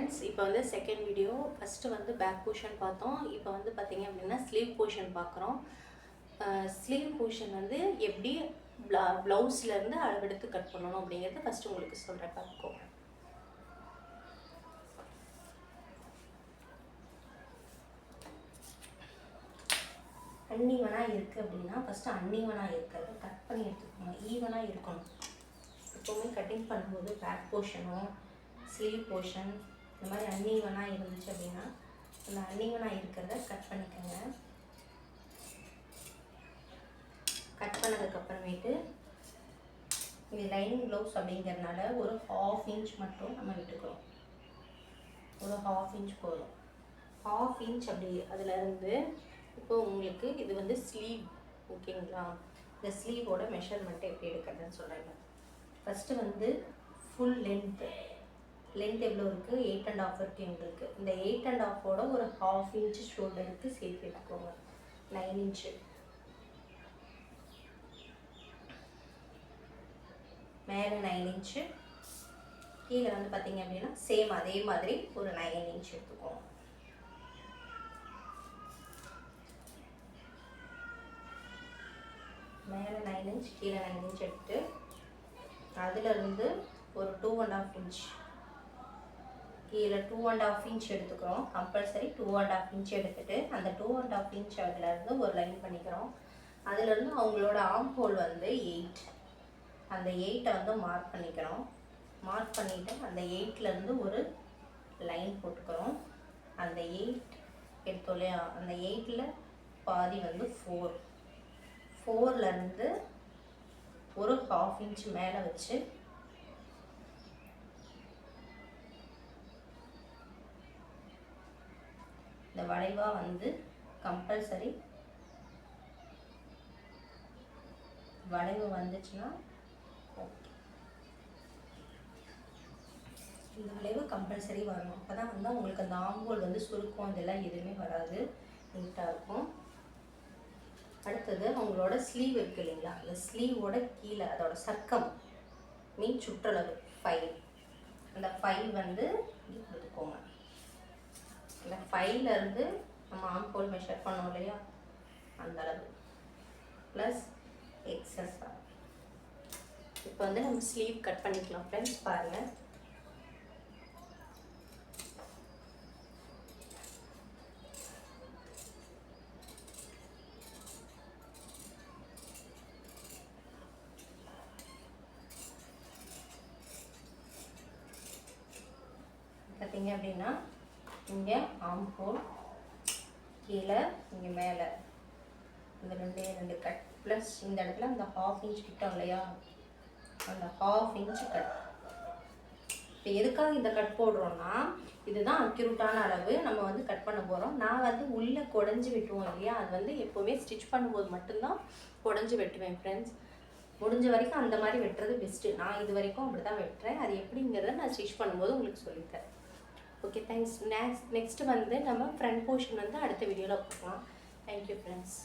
Friends, இப்போ வந்து second video. First வந்து பேக் போர்ஷன் பார்த்தோம். இப்போ வந்து பார்த்தீங்க அப்படின்னா ஸ்லீவ் போர்ஷன் பார்க்குறோம். ஸ்லீவ் போர்ஷன் வந்து எப்படி ப்ளவுஸ்லேருந்து அளவெடுத்து கட் பண்ணணும் அப்படிங்கிறது ஃபஸ்ட்டு உங்களுக்கு சொல்கிறேன், பார்த்துக்கோங்க. அன்ஈவனாக இருக்குது அப்படின்னா ஃபஸ்ட்டு அன்ஈவனாக இருக்கிறத கட் பண்ணி எடுத்துக்கோங்க. ஈவனாக இருக்கணும். எப்போவுமே கட்டிங் பண்ணும்போது பேக் போர்ஷனும் ஸ்லீவ் போர்ஷன் இந்த மாதிரி அன்ஈவனாக இருந்துச்சு அப்படின்னா அந்த அன்ஈவனாக இருக்கிறத கட் பண்ணிக்கோங்க. கட் பண்ணதுக்கப்புறமேட்டு இது லைனிங் ப்ளவுஸ் அப்படிங்கிறதுனால ஒரு 1/2 இன்ச் மட்டும் நம்ம விட்டுக்கிறோம். ஒரு 1/2 இன்ச் போதும். 1/2 இன்ச் அப்படி அதிலேருந்து இப்போ உங்களுக்கு இது வந்து ஸ்லீவ், ஓகேங்களா? இந்த ஸ்லீவோட மெஷர்மெண்ட்டை எப்படி எடுக்கிறதுன்னு சொல்கிறேன். ஃபஸ்ட்டு வந்து ஃபுல் லென்த் எவ்வளோ இருக்குது? 8.5 இருக்குது எங்களுக்கு. இந்த 8.5ஓட ஒரு 1/2 இன்ச்சு ஷோல்டருக்கு சேர்த்து எடுத்துக்கோங்க. 9 இன்ச்சு. மேலே 9 இன்ச்சு, கீழே வந்து பார்த்தீங்க அப்படின்னா சேம் அதே மாதிரி ஒரு 9 இன்ச் எடுத்துக்கோங்க. மேலே 9 இன்ச், கீழே 9 இன்ச் எடுத்து அதிலிருந்து ஒரு 2.5 இன்ச், கீழே 2.5 இன்ச் எடுத்துக்கிறோம். கம்பல்சரி 2.5 இன்ச் எடுத்துகிட்டு அந்த 2.5 இன்ச் அதிலேருந்து ஒரு லைன் பண்ணிக்கிறோம். அதிலேருந்து அவங்களோட ஆர்ம் ஹோல் வந்து 8, அந்த 8ஐ வந்து மார்க் பண்ணிக்கிறோம். மார்க் பண்ணிவிட்டு அந்த 8லேருந்து ஒரு லைன் போட்டுக்கிறோம். அந்த 8 எடுத்தோம் இல்லையா, அந்த 8ல் பாதி வந்து 4லேருந்து ஒரு 1/2 இன்ச் மேலே வச்சு இந்த வளைவாக வந்து கம்பல்சரி வளைவு வந்துச்சுன்னா ஓகே. இந்த வளைவு கம்பல்சரி வரணும். அப்போ தான் வந்து உங்களுக்கு அந்த ஆம்போல் வந்து சுருக்கம் இதெல்லாம் எதுவுமே வராது, நீட்டாக இருக்கும். அடுத்தது அவங்களோட ஸ்லீவ் இருக்குது இல்லைங்களா, அந்த ஸ்லீவோட கீழே அதோட சர்க்கம் மீன் சுற்றளவு 5, அந்த 5 வந்து எடுத்துக்கோங்க. அந்த 5லேருந்து நம்ம ஆம்போல் மெஷர் பண்ணோம் இல்லையா, அந்த அளவு ப்ளஸ் எக்ஸஸ். இப்போ வந்து நம்ம ஸ்லீவ் கட் பண்ணிக்கலாம் ஃப்ரெண்ட்ஸ். பாருங்கள், பார்த்தீங்க அப்படின்னா இங்கே ஆர்ம் ஹோல், கீழே இங்கே மேலே இந்த 2 கட் ப்ளஸ் இந்த இடத்துல அந்த 1/2 இன்ச் கிட்டோம் இல்லையா, அந்த 1/2 இன்ச் கட். இப்போ எதுக்காக இந்த கட் போடுறோன்னா, இதுதான் அக்யூரேட்டான அளவு. நம்ம வந்து கட் பண்ண போகிறோம். நான் வந்து உள்ளே குடஞ்சி வெட்டுவோம் இல்லையா, அது வந்து எப்போவுமே ஸ்டிச் பண்ணும்போது மட்டும்தான் குடஞ்சி வெட்டுவேன் ஃப்ரெண்ட்ஸ். முடிஞ்ச வரைக்கும் அந்த மாதிரி வெட்டுறது பெஸ்ட்டு. நான் இது வரைக்கும் அப்படி தான் வெட்டுறேன். அது எப்படிங்கிறத நான் ஸ்டிச் பண்ணும்போது உங்களுக்கு சொல்லித்தரேன். Okay, thanks. நெக்ஸ்ட்டு வந்து நம்ம ஃப்ரண்ட் போர்ஷன் வந்து அடுத்த வீடியோவில் பார்க்கலாம். Thank you friends.